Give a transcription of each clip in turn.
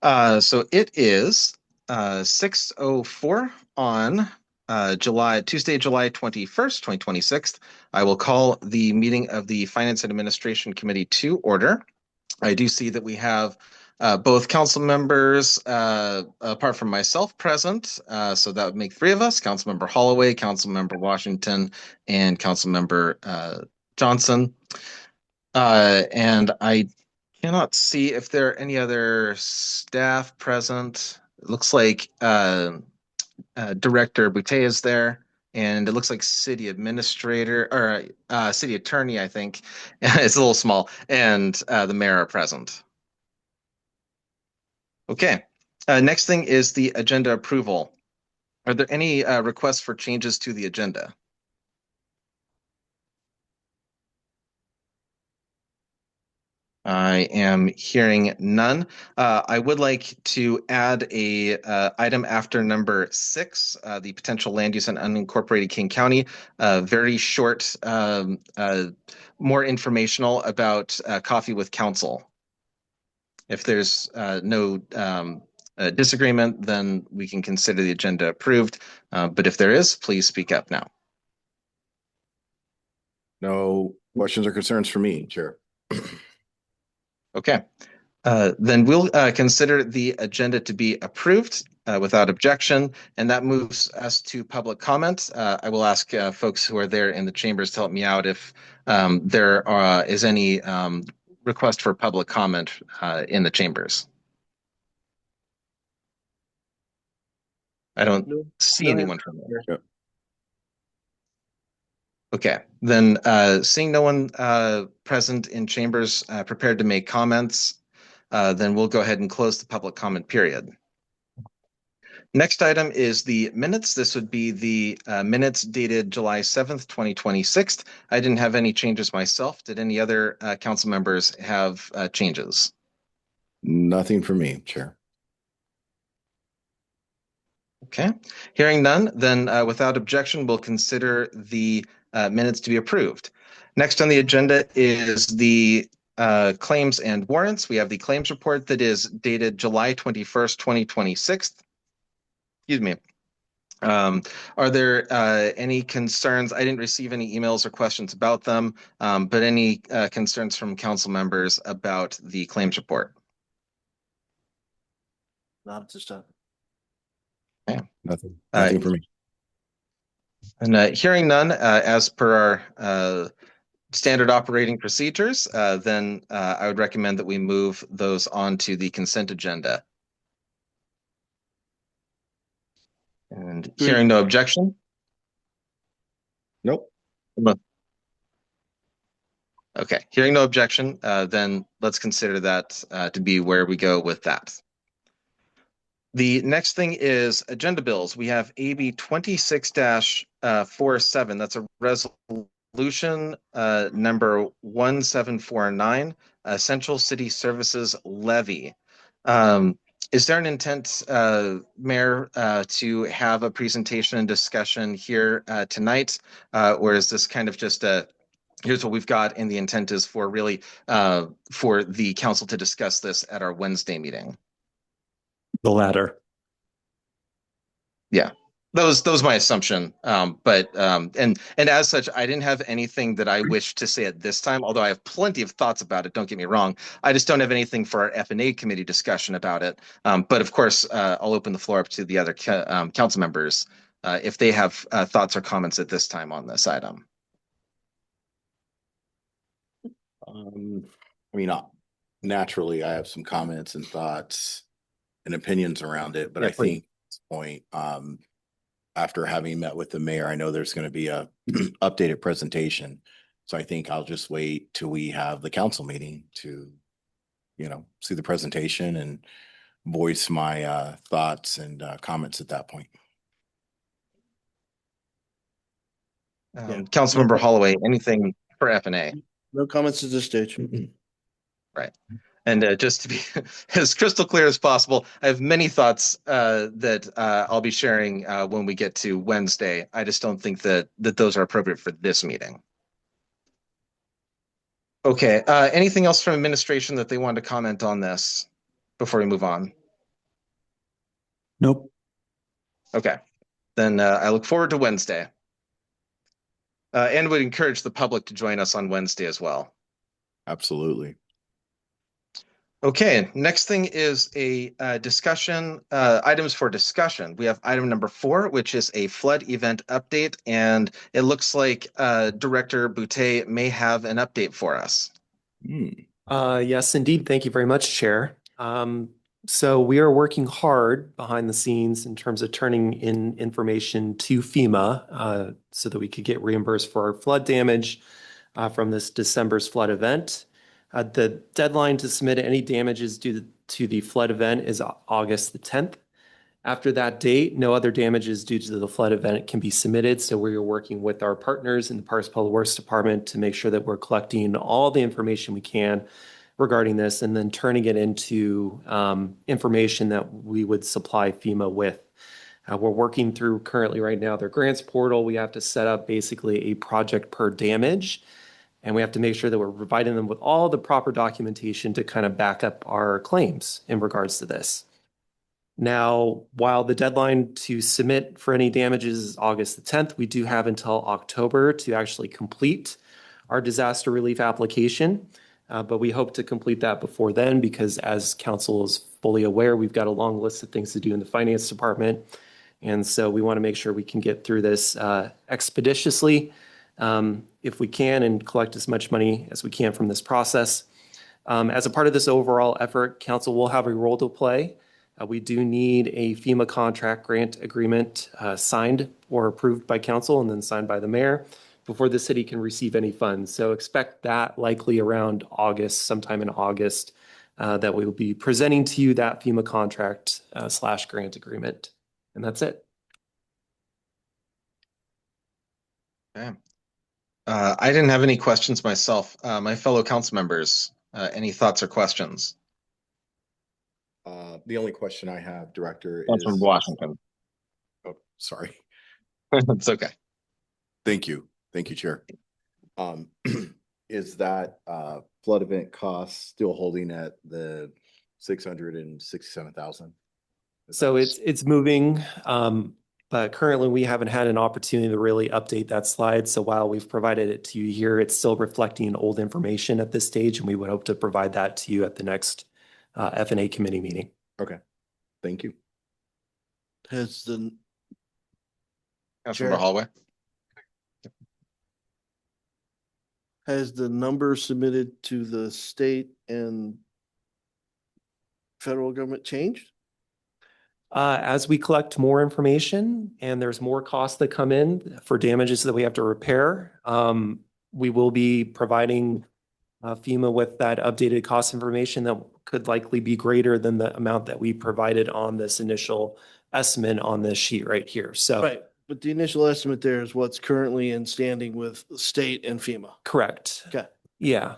So it is 6:04 on Tuesday, July 21st, 2026. I will call the meeting of the Finance and Administration Committee to order. I do see that we have both council members, apart from myself, present. So that would make three of us: Councilmember Holloway, Councilmember Washington, and Councilmember Johnson. And I cannot see if there are any other staff present. It looks like Director Boutte is there, and it looks like City Administrator or City Attorney, I think, it's a little small, and the Mayor are present. Okay. Next thing is the agenda approval. Are there any requests for changes to the agenda? I am hearing none. I would like to add a item after number 6, the potential land use in unincorporated King County. Very short, more informational about coffee with council. If there's no disagreement, then we can consider the agenda approved. But if there is, please speak up now. No questions or concerns for me, Chair. Okay. Then we'll consider the agenda to be approved without objection, and that moves us to public comment. I will ask folks who are there in the chambers to help me out if there is any request for public comment in the chambers. I don't see anyone from there. Yep. Okay, then seeing no one present in chambers prepared to make comments, then we'll go ahead and close the public comment period. Next item is the minutes. This would be the minutes dated July 7th, 2026. I didn't have any changes myself. Did any other council members have changes? Nothing for me, Chair. Okay, hearing none, then without objection, we'll consider the minutes to be approved. Next on the agenda is the claims and warrants. We have the claims report that is dated July 21st, 2026. Excuse me. Are there any concerns? I didn't receive any emails or questions about them, but any concerns from council members about the claims report? Not at this time. Okay. Nothing for me. And hearing none, as per our standard operating procedures, then I would recommend that we move those on to the consent agenda. And hearing no objection? Nope. Okay, hearing no objection, then let's consider that to be where we go with that. The next thing is agenda bills. We have AB 26-47. That's a resolution number 1749, Central City Services Levy. Is there an intent, Mayor, to have a presentation and discussion here tonight? Or is this kind of just here's what we've got, and the intent is for really for the council to discuss this at our Wednesday meeting? The latter. Yeah, that was my assumption. But and as such, I didn't have anything that I wish to say at this time, although I have plenty of thoughts about it. Don't get me wrong. I just don't have anything for our F&A committee discussion about it. But of course, I'll open the floor up to the other council members if they have thoughts or comments at this time on this item. I mean, naturally, I have some comments and thoughts and opinions around it, but Yeah, I think at this point, after having met with the mayor, I know there's going to be a updated presentation. So I think I'll just wait till we have the council meeting to, see the presentation and voice my thoughts and comments at that point. Councilmember Holloway, anything for F&A? No comments at this stage. Right. And just to be as crystal clear as possible, I have many thoughts that I'll be sharing when we get to Wednesday. I just don't think that those are appropriate for this meeting. Okay. Anything else from administration that they want to comment on this before we move on? Nope. Okay, then I look forward to Wednesday. And would encourage the public to join us on Wednesday as well. Absolutely. Okay, next thing is a discussion, items for discussion. We have item number 4, which is a flood event update, and it looks like Director Boutte may have an update for us. Yes, indeed. Thank you very much, Chair. So we are working hard behind the scenes in terms of turning in information to FEMA so that we could get reimbursed for our flood damage from this December's flood event. The deadline to submit any damages due to the flood event is August the 10th. After that date, no other damages due to the flood event can be submitted. So we are working with our partners in the Parks Public Works Department to make sure that we're collecting all the information we can regarding this and then turning it into information that we would supply FEMA with. We're working through currently right now their grants portal. We have to set up basically a project per damage. And we have to make sure that we're providing them with all the proper documentation to kind of back up our claims in regards to this. Now, while the deadline to submit for any damages is August the 10th, we do have until October to actually complete our disaster relief application. But we hope to complete that before then because as council is fully aware, we've got a long list of things to do in the finance department. And so we want to make sure we can get through this expeditiously if we can and collect as much money as we can from this process. As a part of this overall effort, council will have a role to play. We do need a FEMA contract grant agreement signed or approved by council and then signed by the mayor before the city can receive any funds. So expect that likely around August, sometime in August, that we will be presenting to you that FEMA contract / grant agreement. And that's it. Okay. I didn't have any questions myself. My fellow council members, any thoughts or questions? The only question I have, Director, Councilman is. Washington. Oh, sorry. It's okay. Thank you. Thank you, Chair. Is that flood event cost still holding at the 667,000? So it's moving, but currently we haven't had an opportunity to really update that slide. So while we've provided it to you here, it's still reflecting old information at this stage, and we would hope to provide that to you at the next F&A committee meeting. Okay, thank you. Has the Councilmember Chair. Holloway. Has the number submitted to the state and federal government changed? As we collect more information and there's more costs that come in for damages that we have to repair, we will be providing FEMA with that updated cost information that could likely be greater than the amount that we provided on this initial estimate on this sheet right here. So, Right, but the initial estimate there is what's currently in standing with the state and FEMA. correct. Okay. Yeah.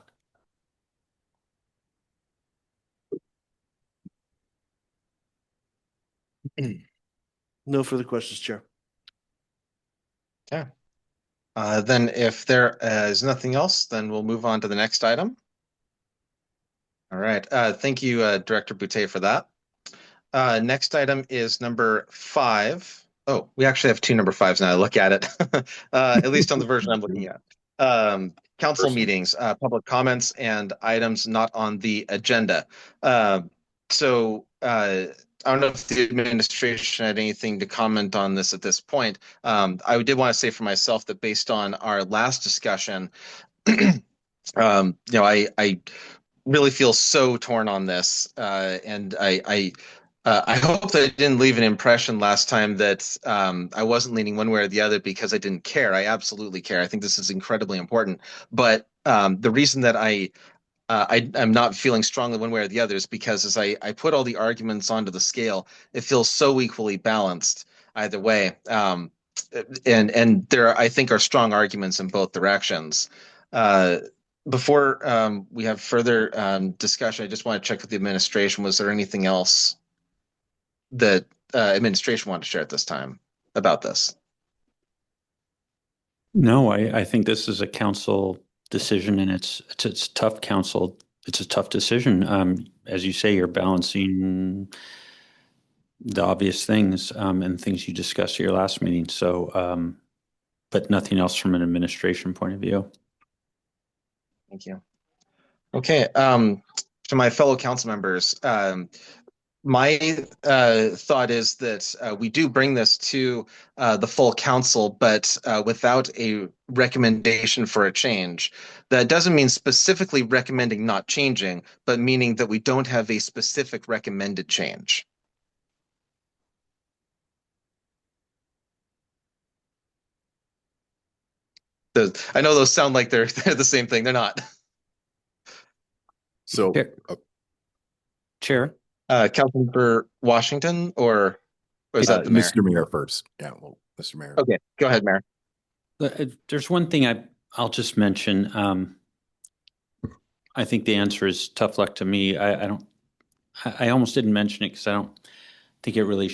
No further questions, Chair. Okay. Then if there is nothing else, then we'll move on to the next item. All right. Thank you, Director Boutte, for that. Next item is number 5. Oh, we actually have 2 number 5s now. I look at it, at least on the version I'm looking at. Council meetings, public comments, and items not on the agenda. So I don't know if the administration had anything to comment on this at this point. I did want to say for myself that based on our last discussion, I really feel so torn on this, and I hope that I didn't leave an impression last time that I wasn't leaning one way or the other because I didn't care. I absolutely care. I think this is incredibly important. But the reason that I'm not feeling strongly one way or the other is because as I put all the arguments onto the scale, it feels so equally balanced either way. And there, I think, are strong arguments in both directions. Before we have further discussion, I just want to check with the administration. Was there anything else that administration wanted to share at this time about this? No, I think this is a council decision, and it's tough council. It's a tough decision. As you say, you're balancing the obvious things and things you discussed at your last meeting. So, but nothing else from an administration point of view. Thank you. Okay, to my fellow council members, my thought is that we do bring this to the full council, but without a recommendation for a change. That doesn't mean specifically recommending not changing, but meaning that we don't have a specific recommended change. I know those sound like they're the same thing. They're not. So, Chair. Councilmember Washington, or is that the mayor? Mr. Mayor first. Yeah, well, Mr. Mayor. Okay, go ahead, Mayor. There's one thing I'll just mention. I think the answer is tough luck to me. I almost didn't mention it because I don't think it really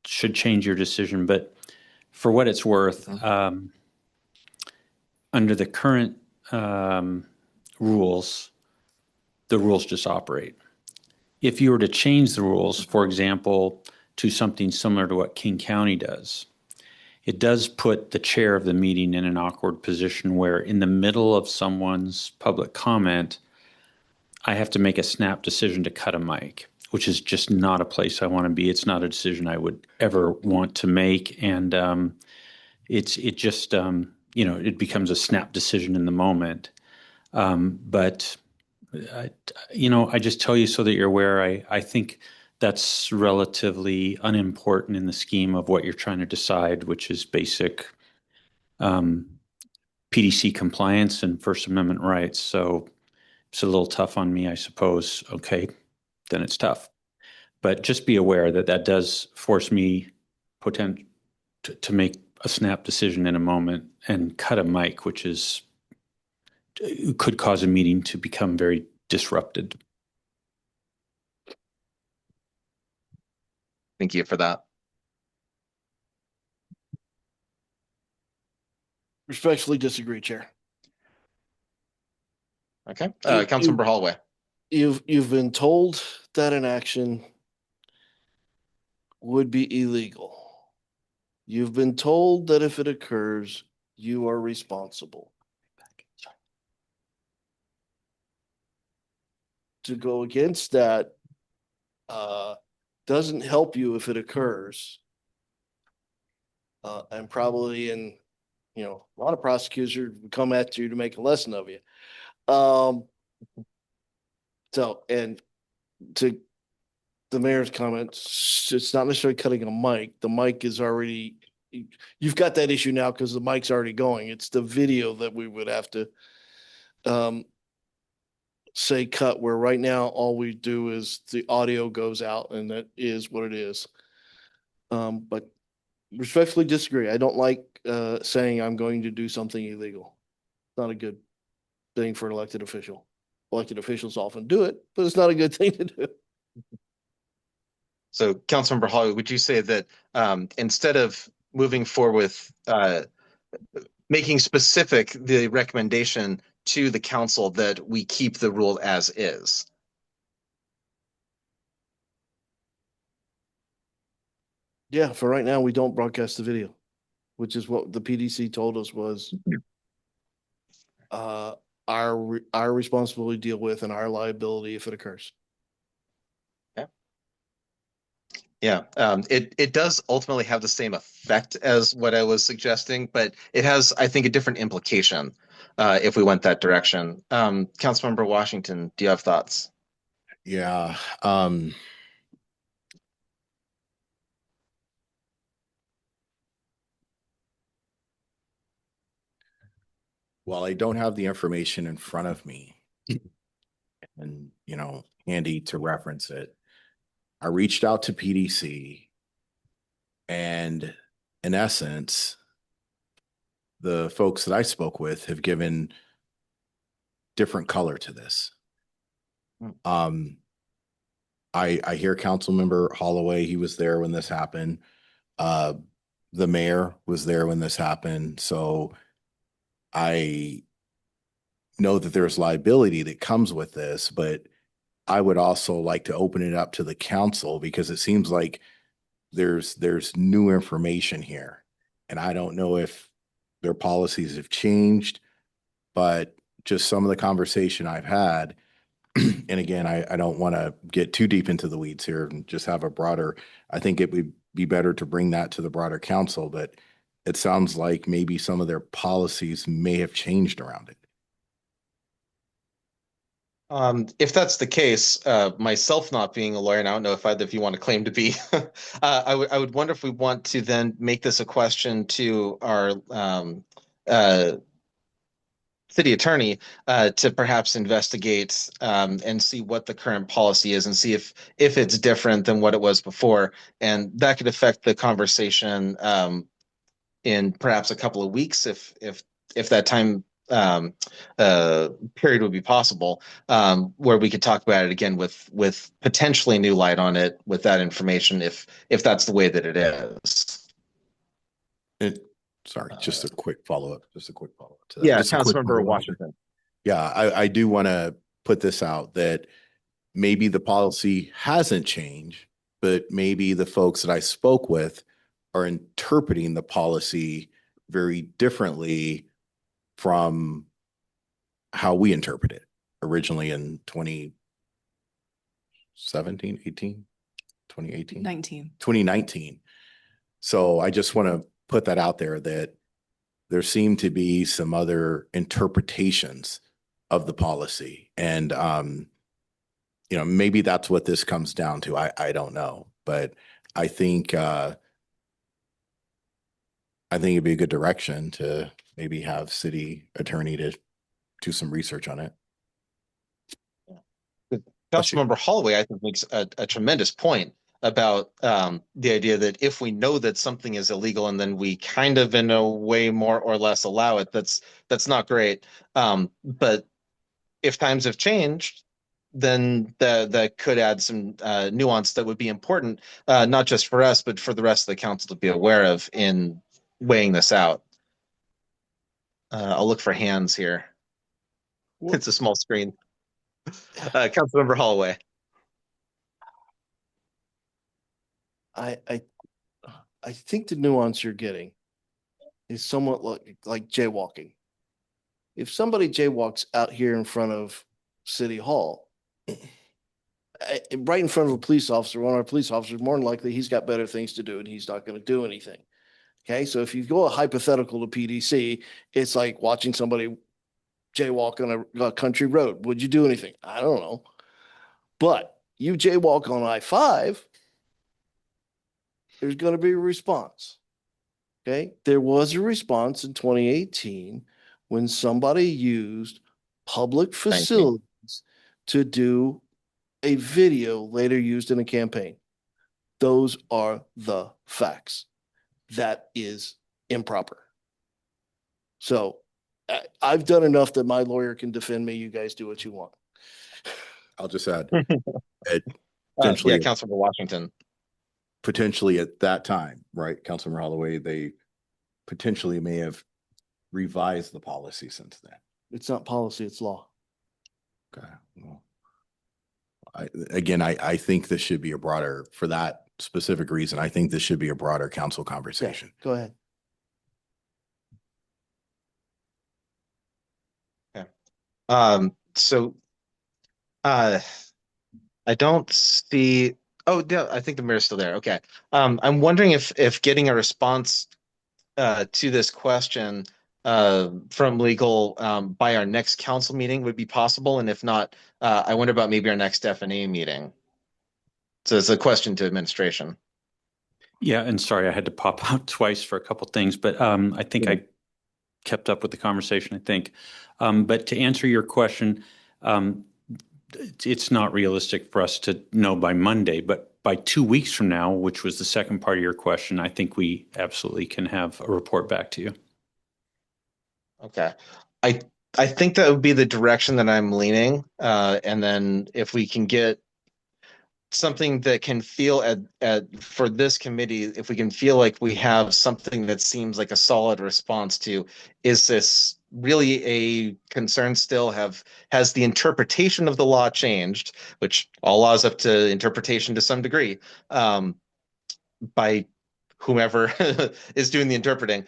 should change your decision. But for what it's worth, under the current rules, the rules just operate. If you were to change the rules, for example, to something similar to what King County does, it does put the chair of the meeting in an awkward position where in the middle of someone's public comment, I have to make a snap decision to cut a mic, which is just not a place I want to be. It's not a decision I would ever want to make. And it becomes a snap decision in the moment. But I just tell you so that you're aware, I think that's relatively unimportant in the scheme of what you're trying to decide, which is basic PDC compliance and First Amendment rights. So it's a little tough on me, I suppose. Okay, then it's tough. But just be aware that that does force me to make a snap decision in a moment and cut a mic, which could cause a meeting to become very disrupted. Thank you for that. Respectfully disagree, Chair. Okay, Councilmember Holloway. You've been told that an action would be illegal. You've been told that if it occurs, you are responsible. To go against that doesn't help you if it occurs. And probably a lot of prosecutors would come at you to make a lesson of you. And to the mayor's comments, it's not necessarily cutting a mic. The mic is already, you've got that issue now because the mic's already going. It's the video that we would have to say cut, where right now all we do is the audio goes out and that is what it is. But respectfully disagree. I don't like saying I'm going to do something illegal. It's not a good thing for an elected official. Elected officials often do it, but it's not a good thing to do. So, Councilmember Holloway, would you say that instead of moving forward with making specific the recommendation to the council, that we keep the rule as is? Yeah, for right now, we don't broadcast the video, which is what the PDC told us was our responsibility to deal with and our liability if it occurs. Yeah, it does ultimately have the same effect as what I was suggesting, but it has, I think, a different implication if we went that direction. Councilmember Washington, do you have thoughts? Yeah. Well, I don't have the information in front of me and, handy to reference it. I reached out to PDC, and in essence, the folks that I spoke with have given different color to this. I hear Councilmember Holloway, he was there when this happened. The mayor was there when this happened. So I know that there's liability that comes with this, but I would also like to open it up to the council because it seems like there's new information here. And I don't know if their policies have changed, but just some of the conversation I've had, and again, I don't want to get too deep into the weeds here and just have a broader, I think it would be better to bring that to the broader council, but it sounds like maybe some of their policies may have changed around it. If that's the case, myself not being a lawyer, and I don't know if either of you want to claim to be, I would wonder if we want to then make this a question to our city attorney to perhaps investigate and see what the current policy is and see if it's different than what it was before, and that could affect the conversation in perhaps a couple of weeks if that time period would be possible, where we could talk about it again with potentially new light on it with that information if that's the way that it is. Sorry, just a quick follow-up, to that. Yeah, Just a quick Councilmember follow-up. Washington. Yeah, I do want to put this out that maybe the policy hasn't changed, but maybe the folks that I spoke with are interpreting the policy very differently from how we interpret it originally in 2017, 18, 2018, 2019. So I just want to put that out there that there seem to be some other interpretations of the policy. And, maybe that's what this comes down to. I don't know, but I think it'd be a good direction to maybe have city attorney to do some research on it. Councilmember Holloway, I think, makes a tremendous point about the idea that if we know that something is illegal and then we kind of in a way more or less allow it, that's not great. But if times have changed, then that could add some nuance that would be important, not just for us, but for the rest of the council to be aware of in weighing this out. I'll look for hands here. It's a small screen. Councilmember Holloway. I think the nuance you're getting is somewhat like jaywalking. If somebody jaywalks out here in front of City Hall, right in front of a police officer, one of our police officers, more than likely he's got better things to do and he's not going to do anything. Okay, so if you go a hypothetical to PDC, it's like watching somebody jaywalk on a country road. Would you do anything? I don't know. But you jaywalk on I-5, there's going to be a response. Okay, there was a response in 2018 when somebody used public facilities to do a video later used in a campaign. Those are the facts. That is improper. So I've done enough that my lawyer can defend me. You guys do what you want. I'll just add, Yeah, Councilmember Washington. Potentially at that time, right, Councilmember Holloway, they potentially may have revised the policy since then. It's not policy, it's law. Okay. Well, I think this should be a broader, for that specific reason, I think this should be a broader council conversation. Go ahead. So I don't see. Oh, yeah, I think the mayor's still there. Okay. I'm wondering if getting a response to this question from legal by our next council meeting would be possible, and if not, I wonder about maybe our next F&A meeting. So it's a question to administration. Yeah, and sorry, I had to pop out twice for a couple things, but I think I kept up with the conversation, I think. But to answer your question, it's not realistic for us to know by Monday, but by 2 weeks from now, which was the second part of your question, I think we absolutely can have a report back to you. Okay. I think that would be the direction that I'm leaning. And then if we can get something that can feel for this committee, if we can feel like we have something that seems like a solid response to, is this really a concern still? Has the interpretation of the law changed, which all laws up to interpretation to some degree, by whomever is doing the interpreting?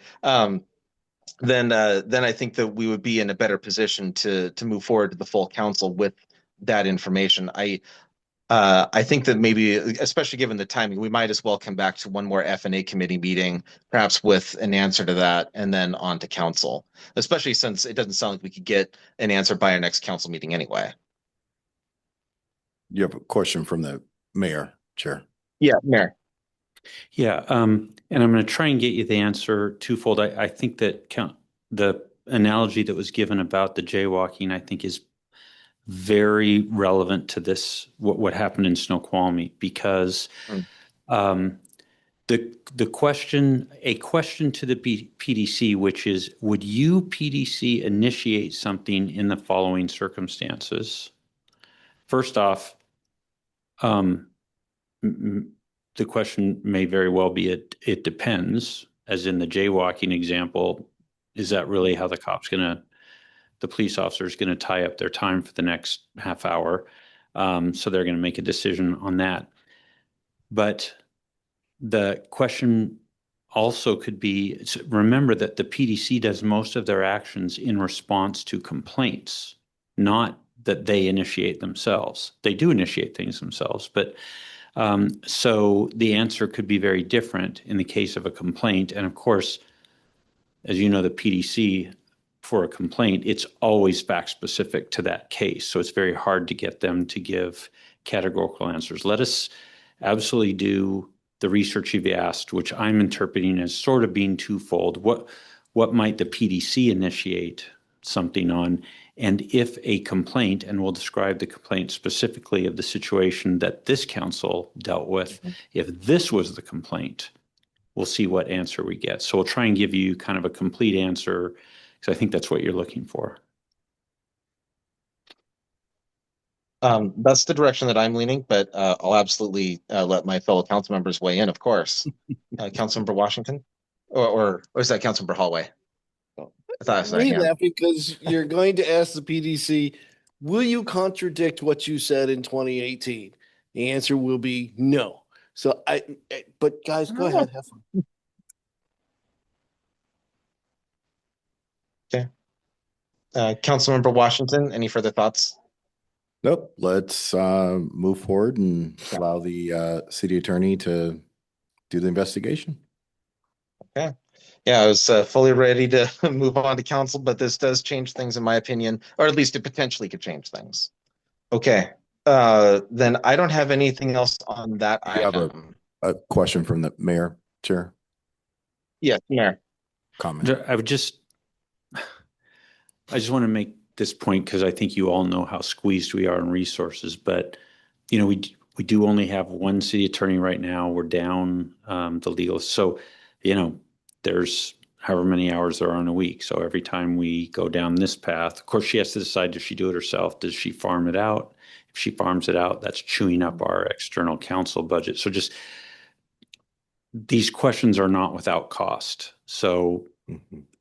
Then I think that we would be in a better position to move forward to the full council with that information. I think that maybe, especially given the timing, we might as well come back to one more F&A committee meeting, perhaps with an answer to that, and then on to council, especially since it doesn't sound like we could get an answer by our next council meeting anyway. You have a question from the mayor, Chair. Yeah, Mayor. Yeah, and I'm going to try and get you the answer twofold. I think that the analogy that was given about the jaywalking, I think, is very relevant to this, what happened in Snoqualmie, because a question to the PDC, which is, would you, PDC, initiate something in the following circumstances? First off, the question may very well be, it depends, as in the jaywalking example. Is that really how the police officer is going to tie up their time for the next half hour? So they're going to make a decision on that. But the question also could be, remember that the PDC does most of their actions in response to complaints, not that they initiate themselves. They do initiate things themselves, but so the answer could be very different in the case of a complaint. And of course, as you know, the PDC, for a complaint, it's always fact specific to that case. So it's very hard to get them to give categorical answers. Let us absolutely do the research you've asked, which I'm interpreting as sort of being twofold. What might the PDC initiate something on? And if a complaint, and we'll describe the complaint specifically of the situation that this council dealt with, if this was the complaint, we'll see what answer we get. So we'll try and give you kind of a complete answer, because I think that's what you're looking for. That's the direction that I'm leaning, but I'll absolutely let my fellow council members weigh in, of course. Councilmember Washington, or is that Councilmember Hallway? I thought I saw a hand. Laugh because you're going to ask the PDC, will you contradict what you said in 2018? The answer will be no. So but guys, go ahead, have fun. Okay. Councilmember Washington, any further thoughts? Nope. Let's move forward and allow the city attorney to do the investigation. Okay. Yeah, I was fully ready to move on to council, but this does change things in my opinion, or at least it potentially could change things. Okay. Then I don't have anything else on that item. A question from the mayor, Chair. Yes, Mayor. Comment. I just want to make this point, because I think you all know how squeezed we are in resources, but we do only have one city attorney right now. We're down the legal. So, there's however many hours there are in a week. So every time we go down this path, of course, she has to decide, does she do it herself? Does she farm it out? If she farms it out, that's chewing up our external counsel budget. So just these questions are not without cost. So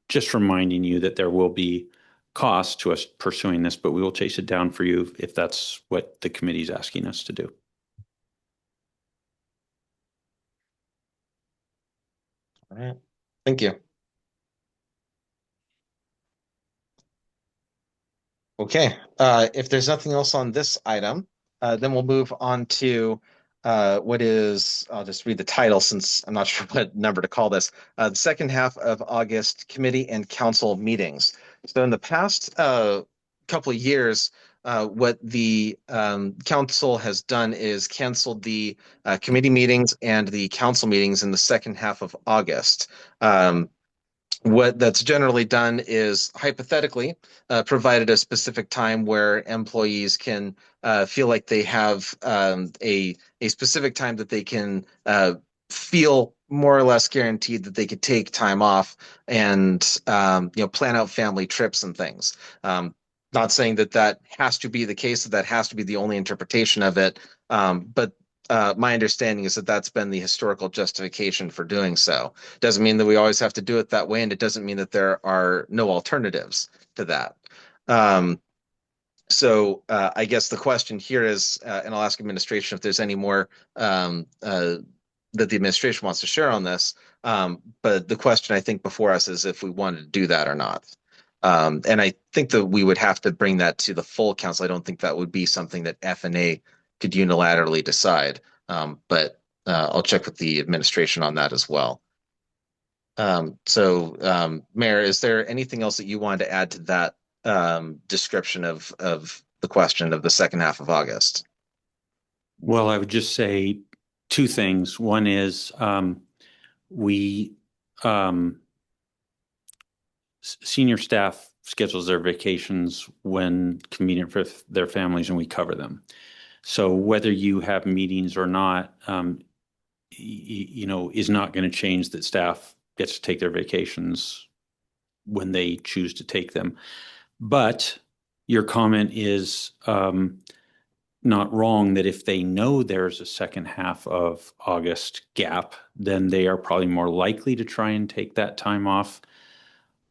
just reminding you that there will be cost to us pursuing this, but we will chase it down for you if that's what the committee is asking us to do. All right. Thank you. Okay. If there's nothing else on this item, then we'll move on to what is, I'll just read the title since I'm not sure what number to call this, the second half of August committee and council meetings. So in the past couple of years, what the council has done is canceled the committee meetings and the council meetings in the second half of August. What that's generally done is hypothetically provided a specific time where employees can feel like they have a specific time that they can feel more or less guaranteed that they could take time off and plan out family trips and things. Not saying that has to be the case, that has to be the only interpretation of it, but my understanding is that that's been the historical justification for doing so. Doesn't mean that we always have to do it that way, and it doesn't mean that there are no alternatives to that. So I guess the question here is, and I'll ask administration if there's any more that the administration wants to share on this. But the question I think before us is if we wanted to do that or not. And I think that we would have to bring that to the full council. I don't think that would be something that FNA could unilaterally decide. But I'll check with the administration on that as well. Mayor, is there anything else that you wanted to add to that description of the question of the second half of August? Well, I would just say two things. One is senior staff schedules their vacations when convenient for their families, and we cover them. So whether you have meetings or not, is not going to change that staff gets to take their vacations when they choose to take them. But your comment is not wrong, that if they know there's a second half of August gap, then they are probably more likely to try and take that time off.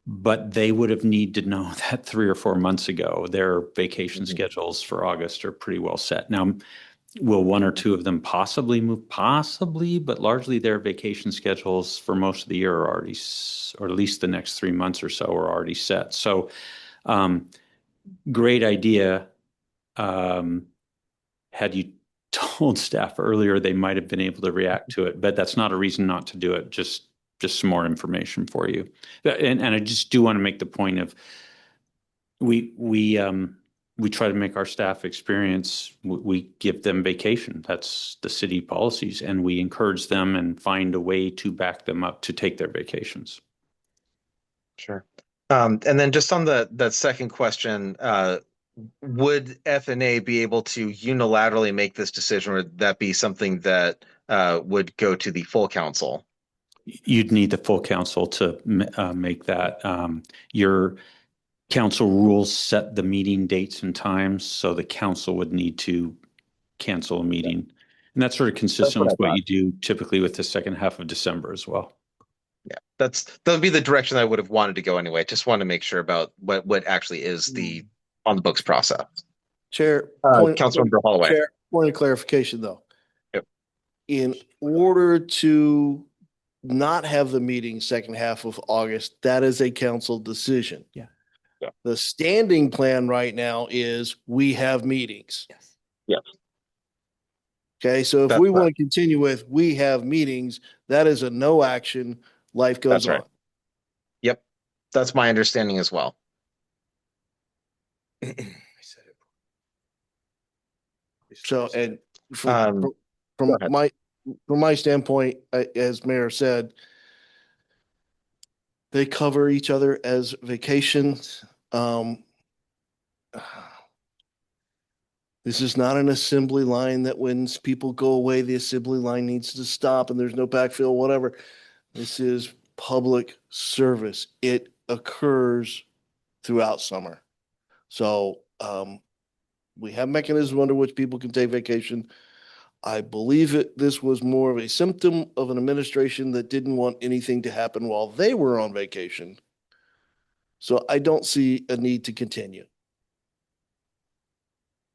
But they would have need to know that 3 or 4 months ago. Their vacation schedules for August are pretty well set. Now, will 1 or 2 of them possibly move? Possibly, but largely their vacation schedules for most of the year are already, or at least the next 3 months or so, are already set. So great idea. Had you told staff earlier, they might have been able to react to it, but that's not a reason not to do it. Just some more information for you. And I just do want to make the point of we try to make our staff experience, we give them vacation. That's the city policies, and we encourage them and find a way to back them up to take their vacations. Sure. And then just on that second question, would FNA be able to unilaterally make this decision, or would that be something that would go to the full council? You'd need the full council to make that. Your council rules set the meeting dates and times, so the council would need to cancel a meeting. And that's sort of consistent with what you do typically with the second half of December as well. Yeah, that would be the direction I would have wanted to go anyway. Just want to make sure about what actually is the on the books process. Chair, Councilmember Holloway. Chair, point of clarification though. Yep. In order to not have the meeting second half of August, that is a council decision. Yeah. Yeah. The standing plan right now is we have meetings. Yes. Yes. Okay, so if That's we right. want to continue with we have meetings, that is a no action. Life goes That's on. right. Yep. That's my understanding as well. So, and Go from ahead. my standpoint, as Mayor said, they cover each other as vacations. This is not an assembly line that when people go away, the assembly line needs to stop and there's no backfill, whatever. This is public service. It occurs throughout summer. So we have mechanisms under which people can take vacation. I believe this was more of a symptom of an administration that didn't want anything to happen while they were on vacation. So I don't see a need to continue.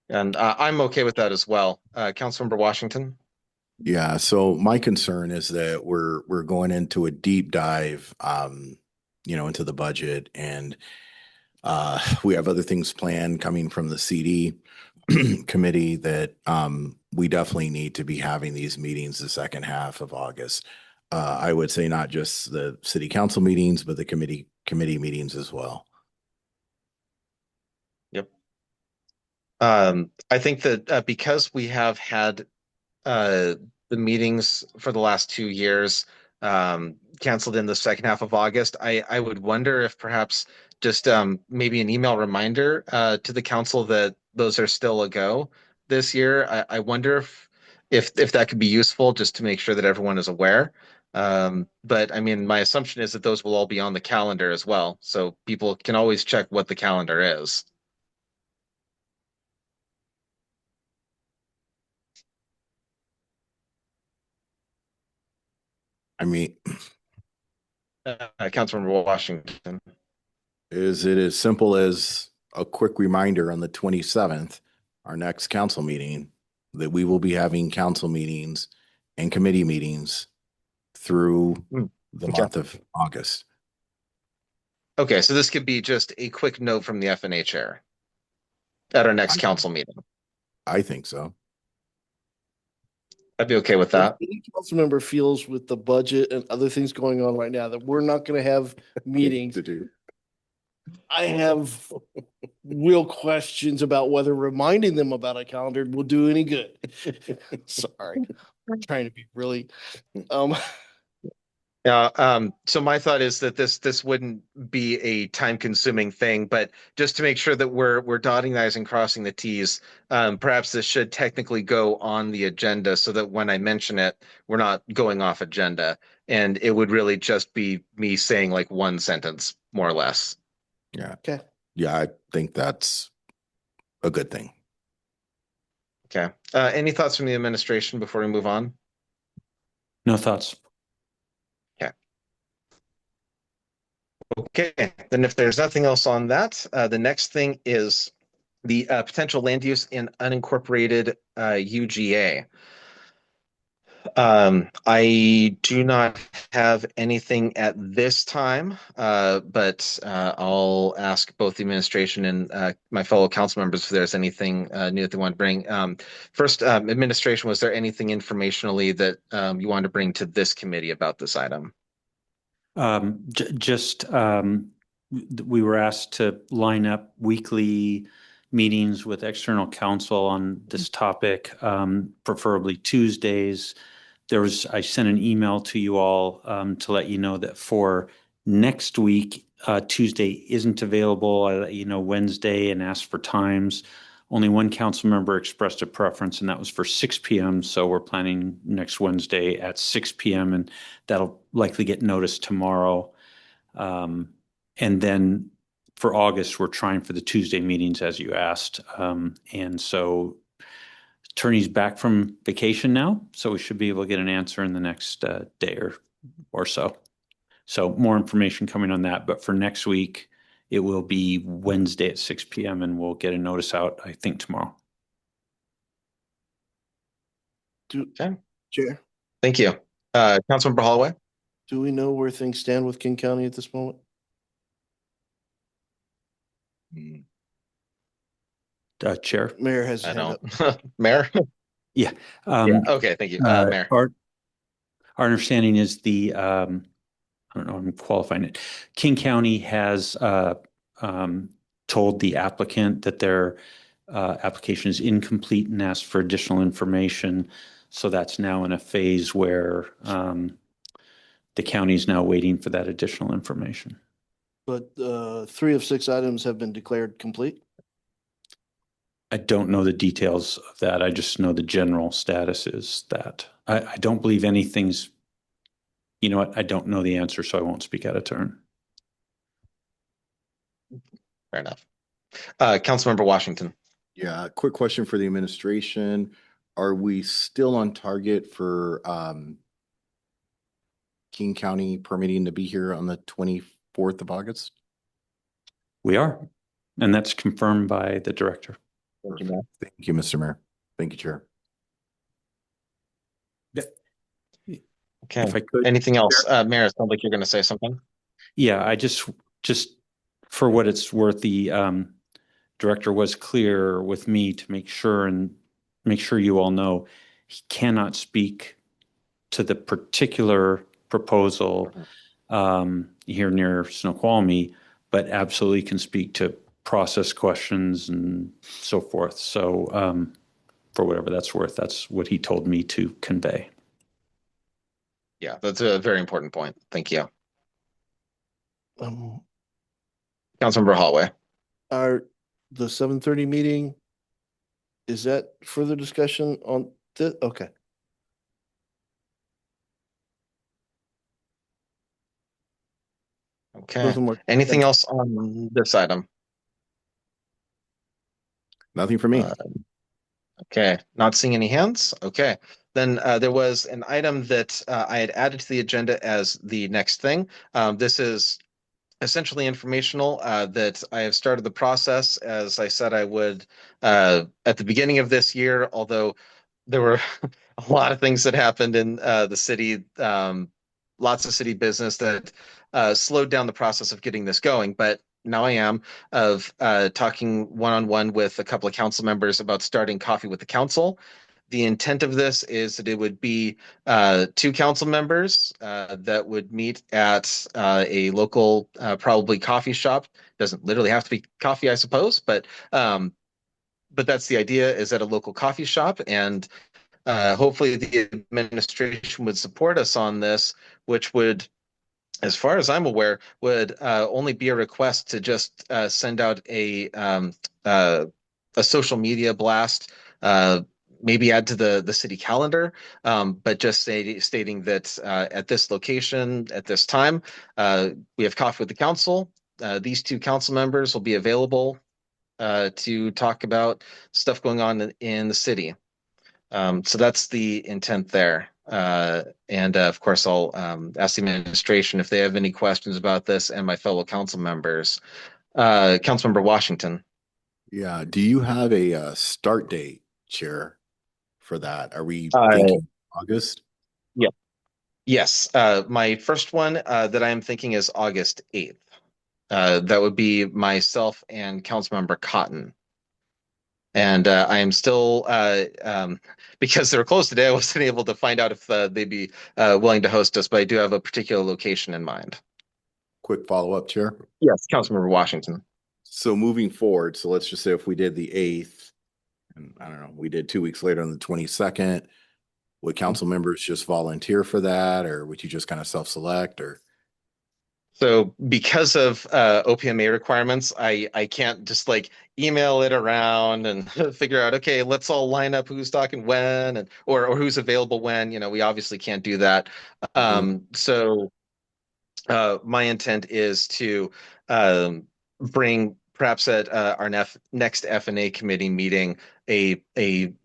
And I'm okay with that as well. Councilmember Washington. Yeah, so my concern is that we're going into a deep dive, into the budget, and we have other things planned coming from the CD committee that we definitely need to be having these meetings the second half of August. I would say not just the city council meetings, but the committee meetings as well. Yep. I think that because we have had the meetings for the last 2 years canceled in the second half of August, I would wonder if perhaps just maybe an email reminder to the council that those are still a go this year. I wonder if that could be useful, just to make sure that everyone is aware. But I mean, my assumption is that those will all be on the calendar as well, so people can always check what the calendar is. I mean, Councilmember Washington. is it as simple as a quick reminder on the 27th, our next council meeting, that we will be having council meetings and committee meetings through the Okay. month of August? Okay, so this could be just a quick note from the FNA chair at our next council meeting. I think so. I'd be okay with that. If any council member feels with the budget and other things going on right now that we're not gonna have meetings, To do. I have real questions about whether reminding them about a calendar will do any good. Sorry, I'm trying to be really, Yeah, so my thought is that this wouldn't be a time-consuming thing, but just to make sure that we're dotting the i's and crossing the t's, perhaps this should technically go on the agenda so that when I mention it, we're not going off agenda, and it would really just be me saying like one sentence, more or less. Yeah. okay. Yeah, I think that's a good thing. Okay. Any thoughts from the administration before we move on? No thoughts. Okay, then if there's nothing else on that, the next thing is the potential land use in unincorporated UGA. I do not have anything at this time, but I'll ask both the administration and my fellow council members if there's anything new that they want to bring. First, administration, was there anything informationally that you wanted to bring to this committee about this item? We were asked to line up weekly meetings with external counsel on this topic, preferably Tuesdays. I sent an email to you all to let you know that for next week, Tuesday isn't available. I let you know Wednesday and asked for times. Only one council member expressed a preference, and that was for 6 p.m. So we're planning next Wednesday at 6 p.m. and that'll likely get noticed tomorrow. And then for August, we're trying for the Tuesday meetings as you asked. And so attorney's back from vacation now, so we should be able to get an answer in the next day or so. So more information coming on that. But for next week, it will be Wednesday at 6 p.m. and we'll get a notice out, I think, tomorrow. Okay. Chair, Thank you. Councilmember Holloway? do we know where things stand with King County at this moment? Chair? Mayor has his I hand up. don't. Mayor? Yeah. Yeah, okay, thank you. Mayor. Our understanding is I don't know, I'm qualifying it. King County has told the applicant that their application is incomplete and asked for additional information. So that's now in a phase where the county is now waiting for that additional information. But 3 of 6 items have been declared complete. I don't know the details of that. I just know the general status is that. I don't believe anything's, you know what, I don't know the answer, so I won't speak out of turn. Fair enough. Councilmember Washington. Yeah, quick question for the administration. Are we still on target for King County permitting to be here on the 24th of August? We are, and that's confirmed by the director. Thank you, Mayor. Thank you, Mr. Mayor. Thank you, Chair. Okay, If I could. anything else? Mayor, it sounds like you're going to say something. Yeah, I just for what it's worth, the director was clear with me to make sure you all know he cannot speak to the particular proposal here near Snoqualmie, but absolutely can speak to process questions and so forth. So for whatever that's worth, that's what he told me to convey. Yeah, that's a very important point. Thank you. Councilmember Holloway. The 7:30 meeting, is that further discussion on this? Okay. Okay. Nothing more. Anything else on this item? Nothing for me. Okay, not seeing any hands. Okay, Then there was an item that I had added to the agenda as the next thing. This is essentially informational that I have started the process as I said I would at the beginning of this year, although there were a lot of things that happened in the city, lots of city business that slowed down the process of getting this going. But now I am of talking one-on-one with a couple of council members about starting Coffee with the Council. The intent of this is that it would be two council members that would meet at a local, probably coffee shop. Doesn't literally have to be coffee, I suppose, but that's the idea, is at a local coffee shop, and hopefully the administration would support us on this, which would, as far as I'm aware, would only be a request to just send out a social media blast, maybe add to the city calendar, but just stating that at this location, at this time, we have Coffee with the Council. These two council members will be available to talk about stuff going on in the city. So that's the intent there. And of course, I'll ask the administration if they have any questions about this and my fellow council members. Councilmember Washington. Yeah, do you have a start date, Chair, for that? Are we Uh, thinking August? Yes, my first one that I am thinking is August 8th. That would be myself and Councilmember Cotton. And I am still, because they were closed today, I wasn't able to find out if they'd be willing to host us, but I do have a particular location in mind. Quick follow-up, Chair. Yes, Councilmember Washington. So moving forward, so let's just say if we did the 8th, and I don't know, we did 2 weeks later on the 22nd, would council members just volunteer for that, or would you just kind of self-select, or? So because of OPMA requirements, I can't just like email it around and figure out, okay, let's all line up who's talking when, and or who's available when. You know, we obviously can't do that. So my intent is to bring perhaps at our next F&A committee meeting a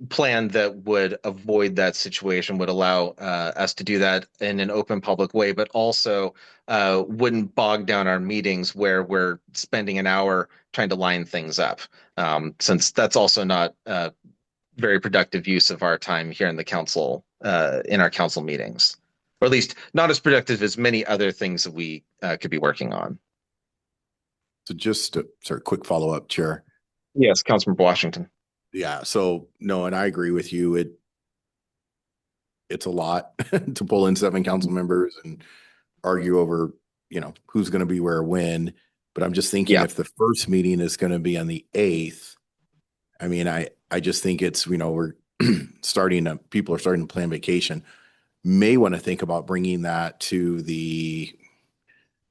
plan that would avoid that situation, would allow us to do that in an open public way, but also wouldn't bog down our meetings where we're spending an hour trying to line things up, since that's also not very productive use of our time here in the council, in our council meetings, or at least not as productive as many other things that we could be working on. So just a sort of quick follow-up, Chair. Yes, Councilmember Washington. Yeah, so no, and I agree with you. It's a lot to pull in 7 council members and argue over, who's going to be where when. But I'm just thinking if the first meeting is going to be on the 8th, I mean, I just think it's, we're people are starting to plan vacation. May want to think about bringing that to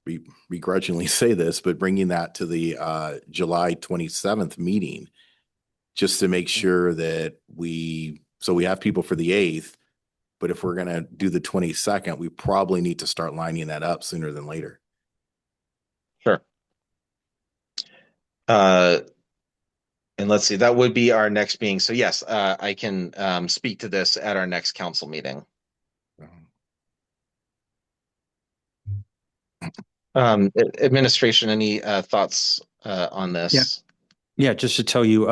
we begrudgingly say this, but bringing that to the July 27th meeting, just to make sure that we have people for the 8th, but if we're going to do the 22nd, we probably need to start lining that up sooner than later. Sure. And let's see, that would be our next meeting. So yes, I can speak to this at our next council meeting. Administration, any thoughts on this? Yeah, just to tell you,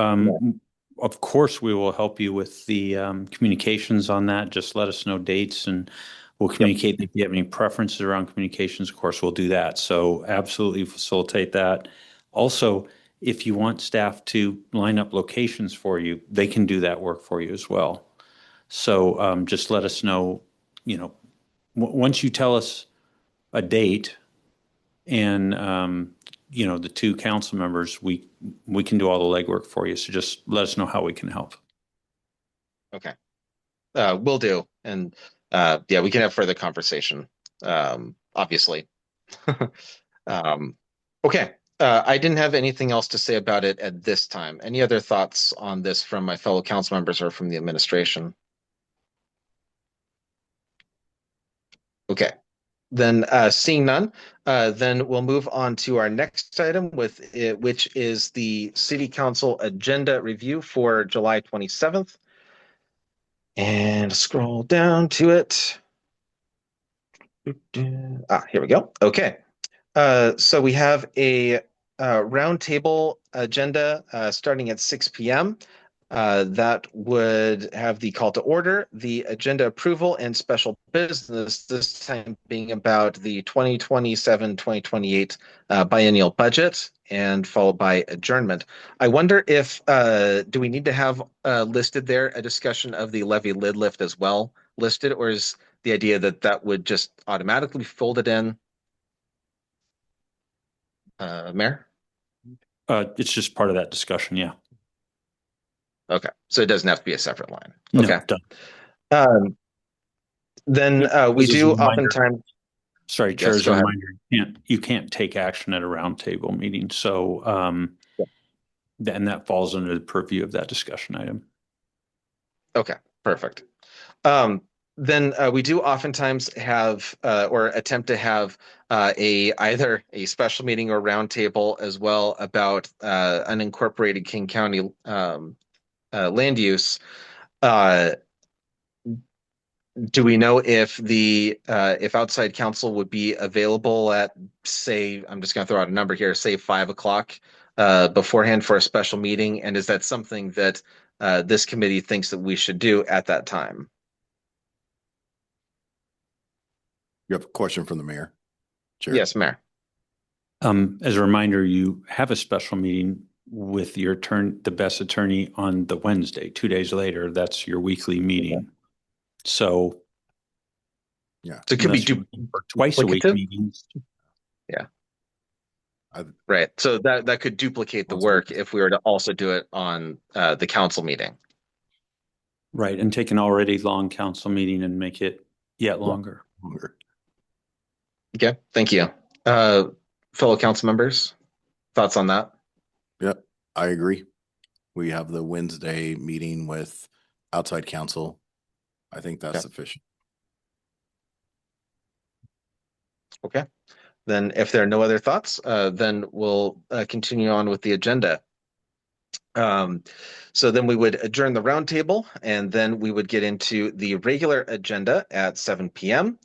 of course, we will help you with the communications on that. Just let us know dates and we'll communicate. If you have any preferences around communications, of course, we'll do that. So absolutely facilitate that. Also, if you want staff to line up locations for you, they can do that work for you as well. So just let us know, once you tell us a date and, the 2 council members, we can do all the legwork for you. So just let us know how we can help. Okay. Will do. And we can have further conversation, obviously. Okay. I didn't have anything else to say about it at this time. Any other thoughts on this from my fellow council members or from the administration? Okay. Then seeing none, then we'll move on to our next item which is the City Council agenda review for July 27th. And scroll down to it. Here we go. Okay. So we have a roundtable agenda starting at 6 p.m. That would have the call to order, the agenda approval, and special business, this time being about the 2027-2028 biennial budget, and followed by adjournment. I wonder if, do we need to have listed there a discussion of the levy lid lift as well listed, or is the idea that that would just automatically be folded in? Mayor? It's just part of that discussion, yeah. Okay, so it doesn't have to be a separate line. No, Okay. done. Then we This is a do reminder. oftentimes. Sorry, Chair, Yes, as a go ahead. reminder, you can't take action at a roundtable meeting, so then that falls under the purview of that discussion item. Okay, perfect. Then we do oftentimes have or attempt to have either a special meeting or roundtable as well about unincorporated King County land use. Do we know if if outside counsel would be available at, say, I'm just going to throw out a number here, say 5 o'clock beforehand for a special meeting? And is that something that this committee thinks that we should do at that time? You have a question from the mayor? Chair. Yes, Mayor. As a reminder, you have a special meeting with the best attorney on the Wednesday, 2 days later. That's your weekly meeting. So Yeah. So it could be unless you're looking for twice a week duplicative? meetings. Right. So that could duplicate the Once work week. if we were to also do it on the council meeting. Right, and take an already long council meeting and make it yet longer. Longer. Okay, thank you. Fellow council members, thoughts on that? Yep, I agree. We have the Wednesday meeting with outside counsel. I think that's Okay. sufficient. Okay. Then if there are no other thoughts, then we'll continue on with the agenda. So then we would adjourn the roundtable, and then we would get into the regular agenda at 7 p.m.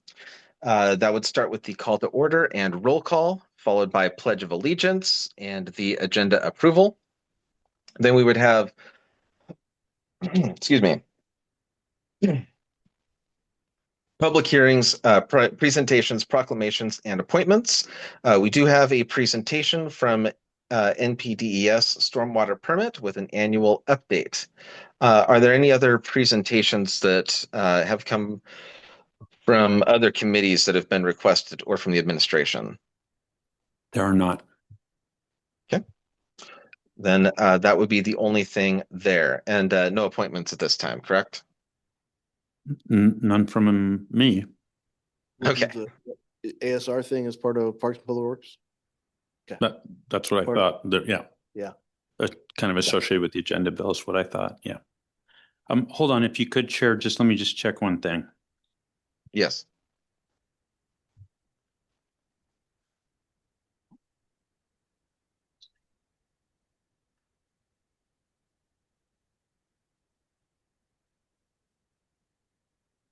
That would start with the call to order and roll call, followed by Pledge of Allegiance and the agenda approval. Then we would have, excuse me, public hearings, presentations, proclamations, and appointments. We do have a presentation from NPDES Stormwater Permit with an annual update. Are there any other presentations that have come from other committees that have been requested or from the administration? There are not. Okay. Then that would be the only thing there, and no appointments at this time, correct? None from me. Okay. The ASR thing is part of Parks and Public Works? That's what I Part- thought. Yeah. Yeah. Kind of associated with the agenda bill is what I thought. Yeah. Hold on, if you could, Chair, let me just check one thing. Yes.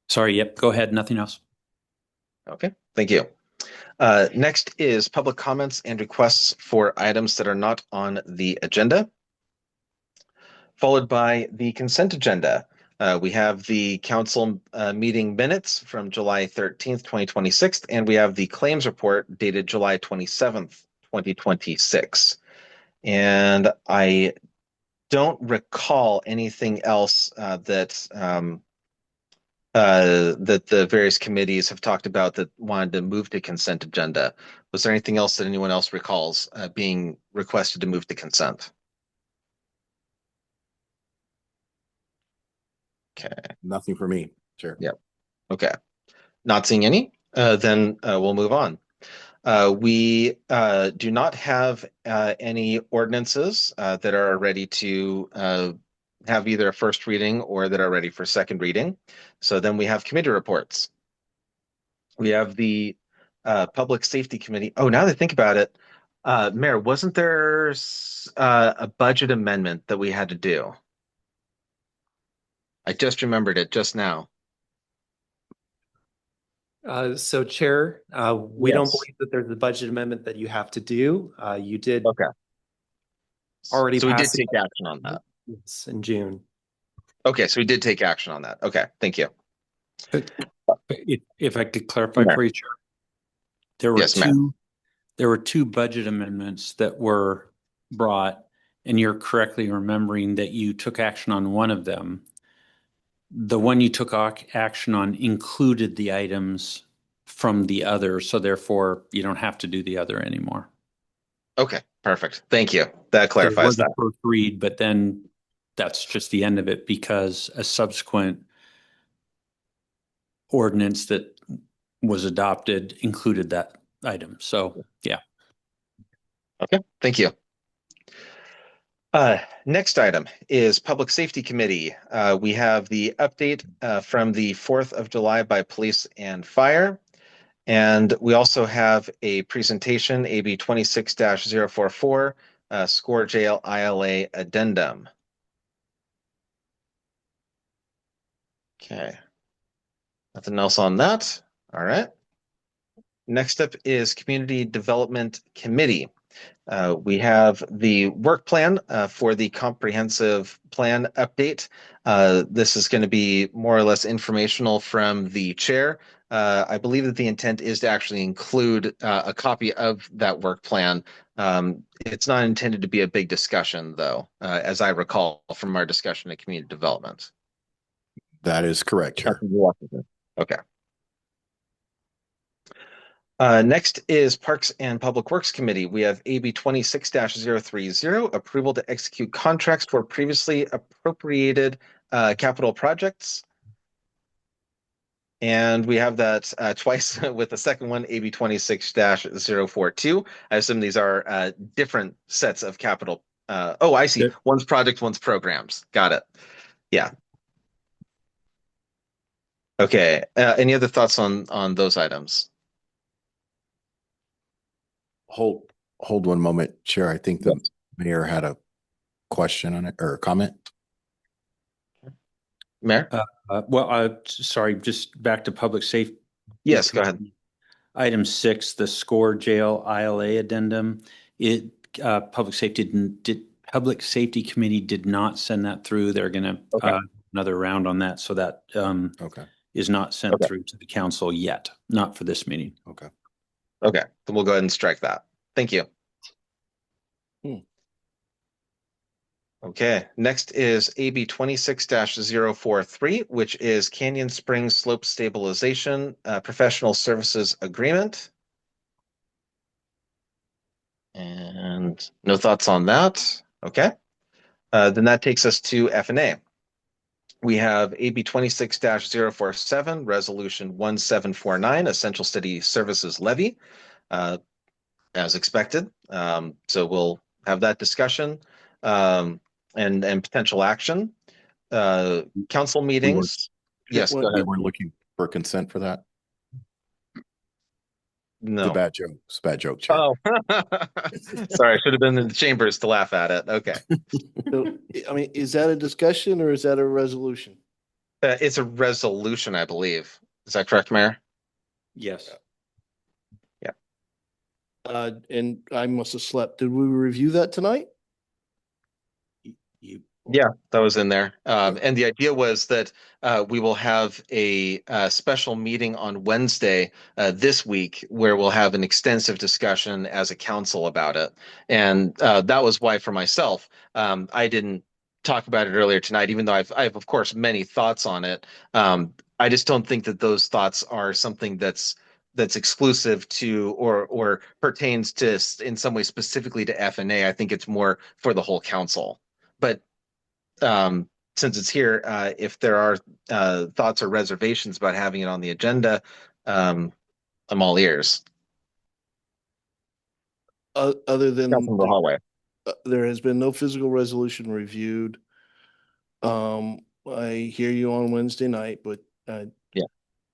Sorry, yep, go ahead. Nothing else. Okay, thank you. Next is public comments and requests for items that are not on the agenda, followed by the consent agenda. We have the council meeting minutes from July 13th, 2026, and we have the claims report dated July 27th, 2026. And I don't recall anything else that the various committees have talked about that wanted to move to consent agenda. Was there anything else that anyone else recalls being requested to move to consent? Okay. Nothing for me, Chair. Yep. Okay. Not seeing any, then we'll move on. We do not have any ordinances that are ready to have either a first reading or that are ready for second reading. So then we have committee reports. We have the Public Safety Committee. Oh, now that I think about it, Mayor, wasn't there a budget amendment that we had to do? I just remembered it just now. So Chair, we don't Yes. believe that there's a budget amendment that you have to do. You did Okay. already So we did pass take action on that. it in June. Okay, so we did take action on that. Okay, thank you. If I could clarify Mayor. for you, Chair. There were Yes, Matt. there were two budget amendments that were brought, and you're correctly remembering that you took action on one of them. The one you took action on included the items from the other, so therefore you don't have to do the other anymore. Okay, perfect. Thank you. That So it clarifies was a that. first read, but then that's just the end of it because a subsequent ordinance that was adopted included that item. So, yeah. Okay, thank you. Next item is Public Safety Committee. We have the update from the 4th of July by Police and Fire. And we also have a presentation, AB 26-044, Score Jail ILA Addendum. Okay. Nothing else on that. All right. Next up is Community Development Committee. We have the work plan for the comprehensive plan update. This is going to be more or less informational from the chair. I believe that the intent is to actually include a copy of that work plan. It's not intended to be a big discussion, though, as I recall from our discussion at community development. That is correct, Chair. Okay. Next is Parks and Public Works Committee. We have AB 26-030, approval to execute contracts for previously appropriated capital projects. And we have that twice with the second one, AB 26-042. I assume these are different sets of capital. Oh, I see. Yep. One's project, one's programs. Got it. Yeah. Okay. Any other thoughts on those items? Hold one moment, Chair. I think the mayor had a question on it or a comment. Mayor? Sorry, just back to public safety. Yes, go ahead. Item 6, the Score Jail ILA Addendum. Public Safety Committee did not send that through. They're going to another round on that, so that is not sent through to the council yet, not for this meeting. Okay. Okay, then we'll go ahead and strike that. Thank you. Okay, next is AB 26-043, which is Canyon Springs Slope Stabilization Professional Services Agreement. And no thoughts on that. Okay. Then that takes us to F&A. We have AB 26-047, Resolution 1749, Essential City Services Levy, as expected. So we'll have that discussion and potential action. Council meetings. Yes, go We ahead. were looking for consent for that. No. It's a bad joke. It's a bad joke, Chair. Oh, sorry. I should have been in the chambers to laugh at it. Okay. So, I mean, is that a discussion or is that a resolution? It's a resolution, I believe. Is that correct, Mayor? Yes. And I must have slept. Did we review that tonight? Yeah, that was in there. And the idea was that we will have a special meeting on Wednesday this week where we'll have an extensive discussion as a council about it. And that was why for myself, I didn't talk about it earlier tonight, even though I have, of course, many thoughts on it. I just don't think that those thoughts are something that's exclusive to or pertains to in some way specifically to F&A. I think it's more for the whole council. But since it's here, if there are thoughts or reservations about having it on the agenda, I'm all ears. Other than From the hallway. there has been no physical resolution reviewed. I hear you on Wednesday night, but Yeah.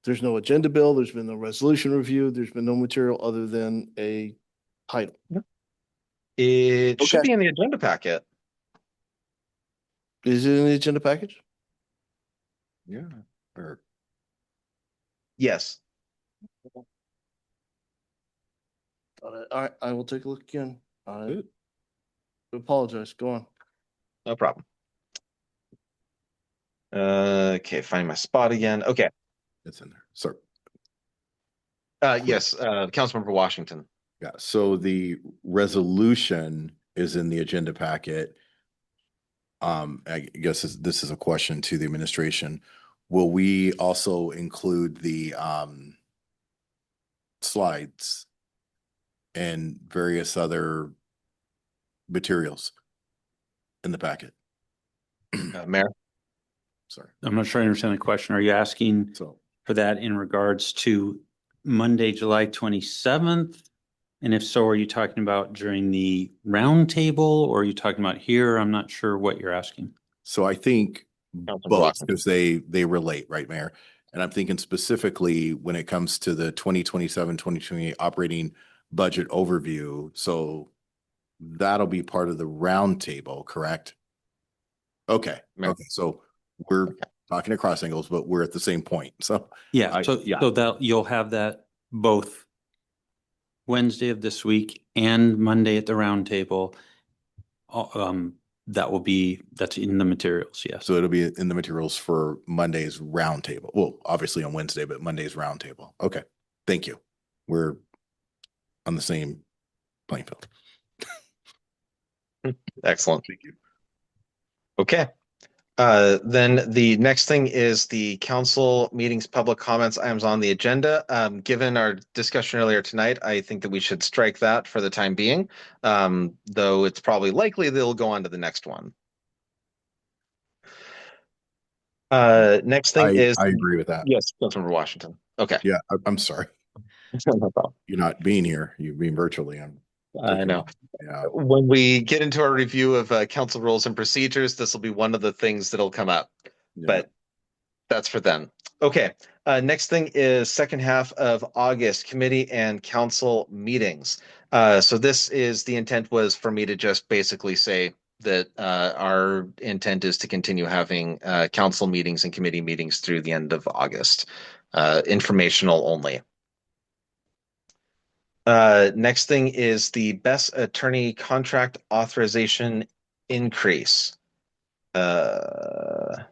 There's no agenda bill. There's been no resolution review. There's been no material other than a title. It should Okay. be in the agenda packet. Is it in the agenda package? Yeah. Or Yes. All right, I will take a look again. I Good. apologize. Go on. No problem. Okay, find my spot again. Okay. It's in there. Sorry. Yes, Councilmember Washington. Yeah, so the resolution is in the agenda packet. I guess this is a question to the administration. Will we also include the slides and various other materials in the packet? Mayor. Sorry. I'm not sure I understand the question. Are you asking So for that in regards to Monday, July 27th? And if so, are you talking about during the roundtable or are you talking about here? I'm not sure what you're asking. I think Councilmember both Washington. because they relate, right, Mayor? And I'm thinking specifically when it comes to the 2027, 2028 operating budget overview. So that'll be part of the roundtable, correct? Okay, Mayor. okay, so we're talking across angles, but we're at the same point, so. Yeah, so that you'll have that both Wednesday of this week and Monday at the roundtable. That's in the materials, yes. So it'll be in the materials for Monday's roundtable. Well, obviously on Wednesday, but Monday's roundtable. Okay, thank you. We're on the same playing field. Excellent. Thank you. Okay. Then the next thing is the council meetings, public comments items on the agenda. Given our discussion earlier tonight, I think that we should strike that for the time being, though it's probably likely they'll go on to the next one. Next thing is. I agree with that. Yes, Councilmember Washington. Okay. Yeah, I'm sorry. No problem. You're not being here, you're being virtually. I know. Yeah, When we get into our review of council rules and procedures, this will be one of the things that'll come up, but that's for then. Okay. Next thing is second half of August committee and council meetings. So this is the intent was for me to just basically say that our intent is to continue having council meetings and committee meetings through the end of August. Informational only. Next thing is the best attorney contract authorization increase. Don't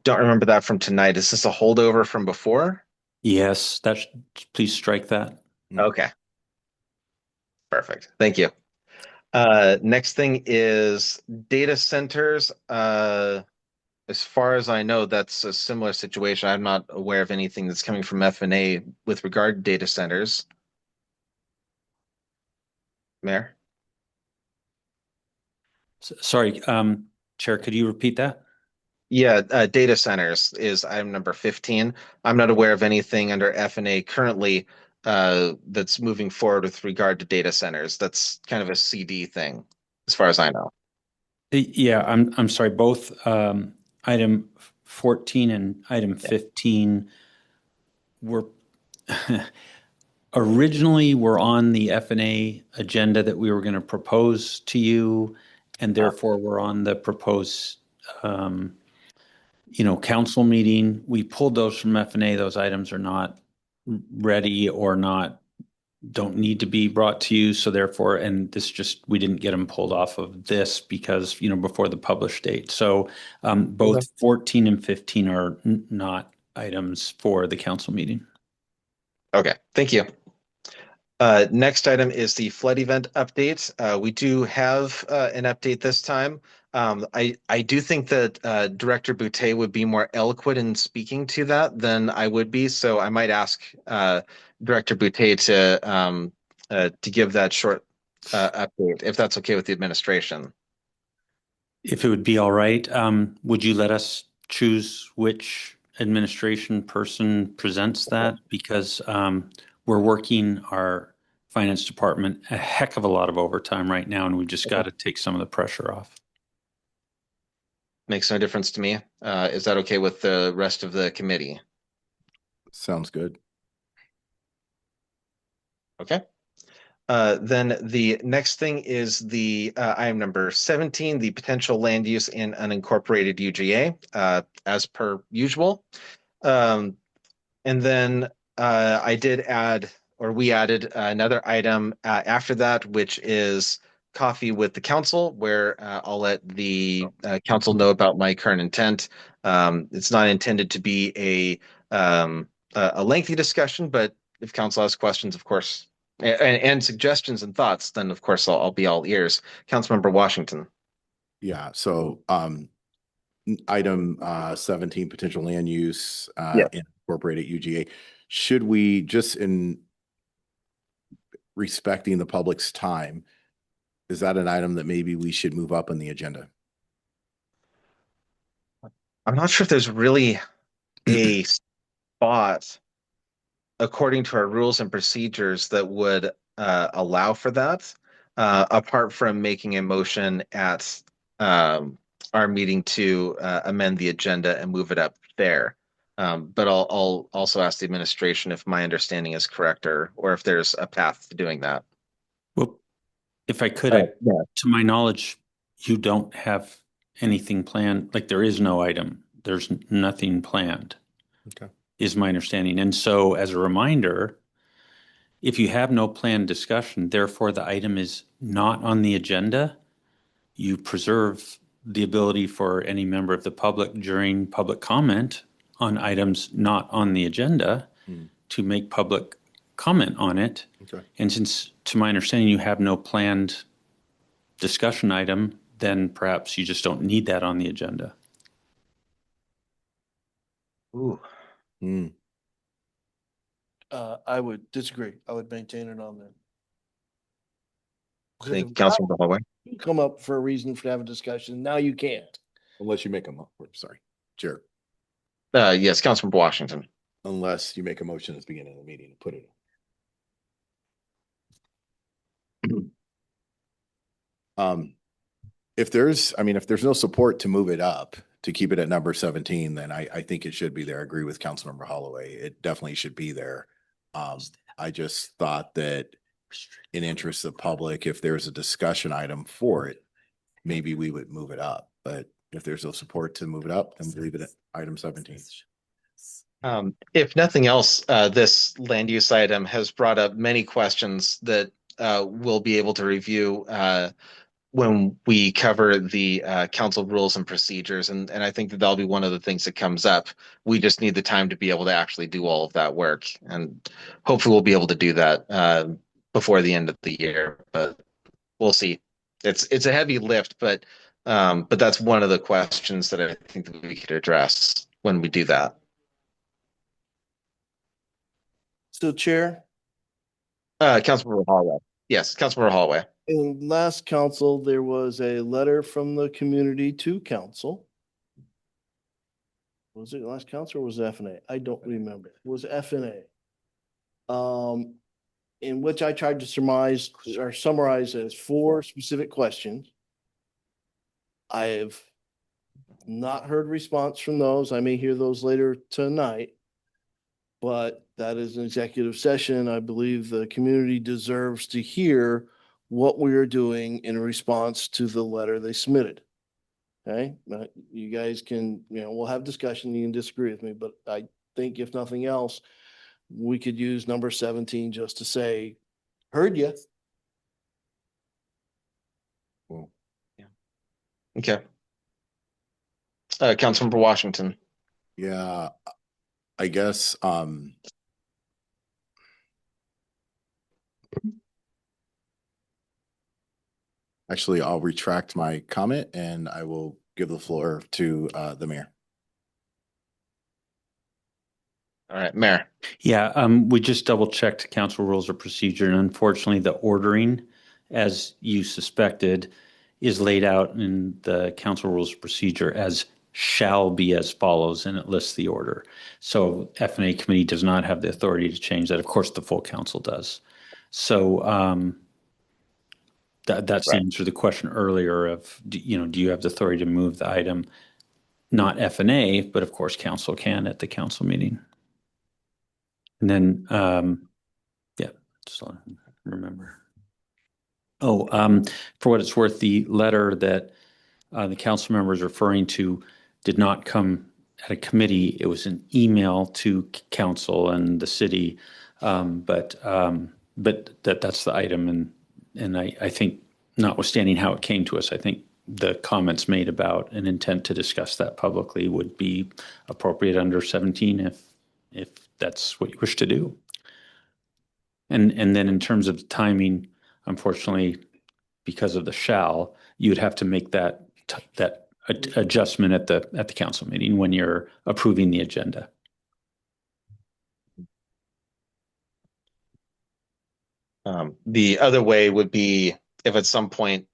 remember that from tonight. Is this a holdover from before? Yes, please strike that. Okay. Perfect. Thank you. Next thing is data centers. As far as I know, that's a similar situation. I'm not aware of anything that's coming from F&A with regard to data centers. Mayor? Sorry, Chair, could you repeat that? Yeah, data centers is item number 15. I'm not aware of anything under F&A currently that's moving forward with regard to data centers. That's kind of a CD thing, as far as I know. Yeah, I'm sorry. Both item 14 and item 15 were originally were on the F&A agenda that we were going to propose to you, and therefore we're on the proposed council meeting. We pulled those from F&A. Those items are not ready or don't need to be brought to you. So therefore, and we didn't get them pulled off of this because, before the published date. So both 14 and 15 are not items for the council meeting. Okay, thank you. Next item is the flood event update. We do have an update this time. I do think that Director Boutte would be more eloquent in speaking to that than I would be. So I might ask Director Boutte to give that short update, if that's okay with the administration. If it would be all right, would you let us choose which administration person presents that? Because we're working our finance department a heck of a lot of overtime right now, and we just got to take some of the pressure off. Makes no difference to me. Is that okay with the rest of the committee? sounds good. Okay. Then the next thing is the item number 17, the potential land use in unincorporated UGA, as per usual. And then I did add, or we added another item after that, which is coffee with the council, where I'll let the council know about my current intent. It's not intended to be a lengthy discussion, but if council has questions, of course, and suggestions and thoughts, then of course I'll be all ears. Councilmember Washington. Yeah, so item 17, potential land use Yeah. in incorporated UGA. Should we, just in respecting the public's time, is that an item that maybe we should move up on the agenda? I'm not sure if there's really a spot according to our rules and procedures that would allow for that, apart from making a motion at our meeting to amend the agenda and move it up there. But I'll also ask the administration if my understanding is correct, or if there's a path to doing that. Well, if I could, Yeah. to my knowledge, you don't have anything planned, like there is no item. There's nothing planned. Okay. Is my understanding. And so as a reminder, if you have no planned discussion, therefore the item is not on the agenda, you preserve the ability for any member of the public during public comment on items not on the agenda to make public comment on it. Okay. And since, to my understanding, you have no planned discussion item, then perhaps you just don't need that on the agenda. Ooh. Hmm. I would disagree. I would maintain it on there. Thank you, Councilmember Holloway. You come up for a reason to have a discussion. Now you can't. Unless you make a sorry, Chair. Yes, Councilmember Washington. Unless you make a motion at the beginning of the meeting to put it. If there's no support to move it up, to keep it at number 17, then I think it should be there. I agree with Councilmember Holloway. It definitely should be there. I just thought that in interest of public, if there's a discussion item for it, maybe we would move it up. But if there's no support to move it up, then leave it at item 17. If nothing else, this land use item has brought up many questions that we'll be able to review when we cover the council rules and procedures. And I think that that'll be one of the things that comes up. We just need the time to be able to actually do all of that work. And hopefully we'll be able to do that before the end of the year, but we'll see. It's a heavy lift, but that's one of the questions that I think that we could address when we do that. So, Chair, Councilmember Holloway. Yes, Councilmember Holloway. in last council, there was a letter from the community to council. Was it last council or was it FNA? I don't remember. It was FNA. In which I tried to surmise or summarize as 4 specific questions. I have not heard response from those. I may hear those later tonight. But that is an executive session. I believe the community deserves to hear what we are doing in response to the letter they submitted. Okay, you guys can, we'll have discussion. You can disagree with me, but I think if nothing else, we could use number 17 just to say, heard you. Well, Okay. Councilmember Washington. yeah, I guess, actually, I'll retract my comment and I will give the floor to the mayor. All right, Mayor. Yeah, we just double checked council rules of procedure, and unfortunately the ordering, as you suspected, is laid out in the council rules of procedure as shall be as follows, and it lists the order. So FNA committee does not have the authority to change that. Of course, the full council does. So that's the answer to the question earlier of, do you have the authority to move the item? Not FNA, but of course council can at the council meeting. And then, yeah, just so I remember. Oh, for what it's worth, the letter that the council member is referring to did not come at a committee. It was an email to council and the city. But that's the item. And I think notwithstanding how it came to us, I think the comments made about an intent to discuss that publicly would be appropriate under 17 if that's what you wish to do. And then in terms of timing, unfortunately, because of the shall, you would have to make that adjustment at the council meeting when you're approving the agenda. The other way would be if at some point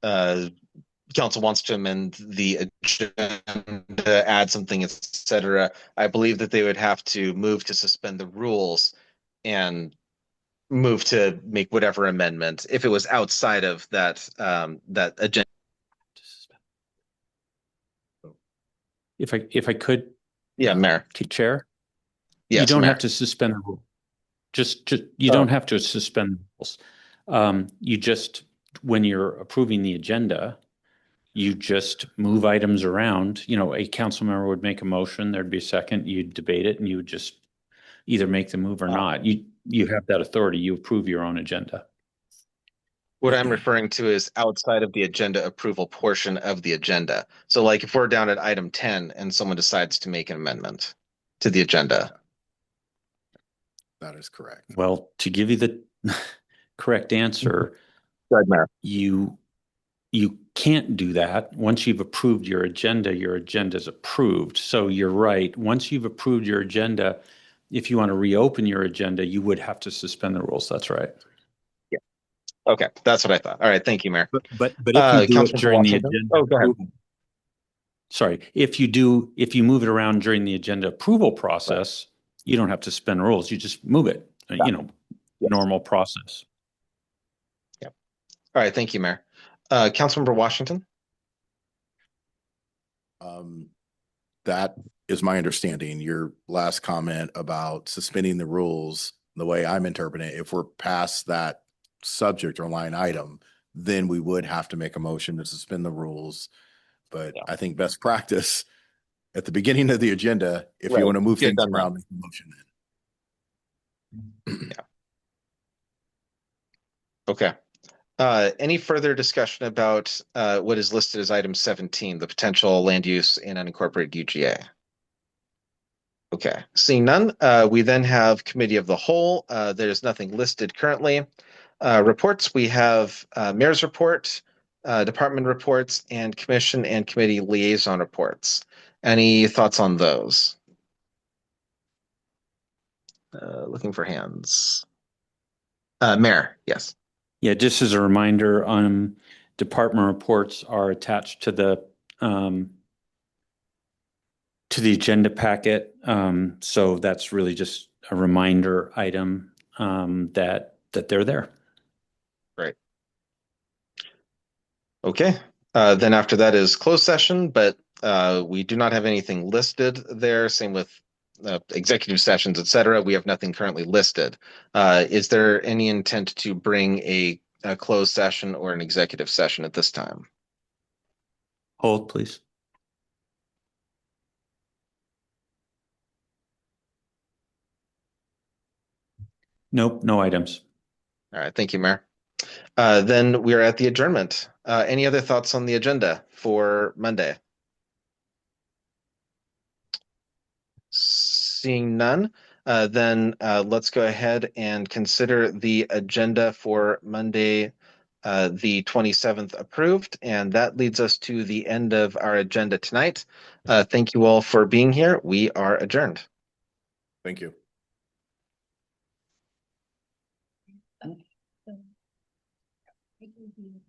council wants to amend the agenda, add something, etc. I believe that they would have to move to suspend the rules and move to make whatever amendment if it was outside of that that agenda. If I could, Yeah, Mayor. Chair, Yes, you don't Mayor. have to suspend the rule. Just you don't have to suspend the rules. You just, when you're approving the agenda, you just move items around. You know, a council member would make a motion, there'd be a second, you'd debate it, and you would just either make the move or not. You have that authority. You approve your own agenda. What I'm referring to is outside of the agenda approval portion of the agenda. So like if we're down at item 10 and someone decides to make an amendment to the agenda. That is correct. Well, to give you the correct answer, Go ahead, Mayor. you can't do that. Once you've approved your agenda is approved. So you're right. Once you've approved your agenda, if you want to reopen your agenda, you would have to suspend the rules. That's right. Yeah. Okay, that's what I thought. All right, thank you, Mayor. But if you do it Councilmember during the Washington? agenda Oh, go ahead. approval, sorry, if you move it around during the agenda approval process, you don't have to suspend rules. You just move it. Yes. Normal process. Yep. All right, thank you, Mayor. Councilmember Washington? That is my understanding. Your last comment about suspending the rules, the way I'm interpreting it, if we're past that subject or line item, then we would have to make a motion to suspend the rules. But Yeah. I think best practice at the beginning of the agenda, if Right. you want to move Get things done around, make the motion then. Yeah. Okay. Any further discussion about what is listed as item 17, the potential land use in unincorporated UGA? Okay, seeing none, we then have committee of the whole. There's nothing listed currently. Reports, we have mayor's report, department reports, and commission and committee liaison reports. Any thoughts on those? Looking for hands. Mayor, yes. Yeah, just as a reminder, department reports are attached to the agenda packet. So that's really just a reminder item that they're there. Great. Okay. Then after that is closed session, but we do not have anything listed there. Same with executive sessions, etc. We have nothing currently listed. Is there any intent to bring a closed session or an executive session at this time? Hold, please. Nope, no items. All right, thank you, Mayor. Then we are at the adjournment. Any other thoughts on the agenda for Monday? Seeing none, then let's go ahead and consider the agenda for Monday, the 27th approved. And that leads us to the end of our agenda tonight. Thank you all for being here. We are adjourned. Thank you. Thank you.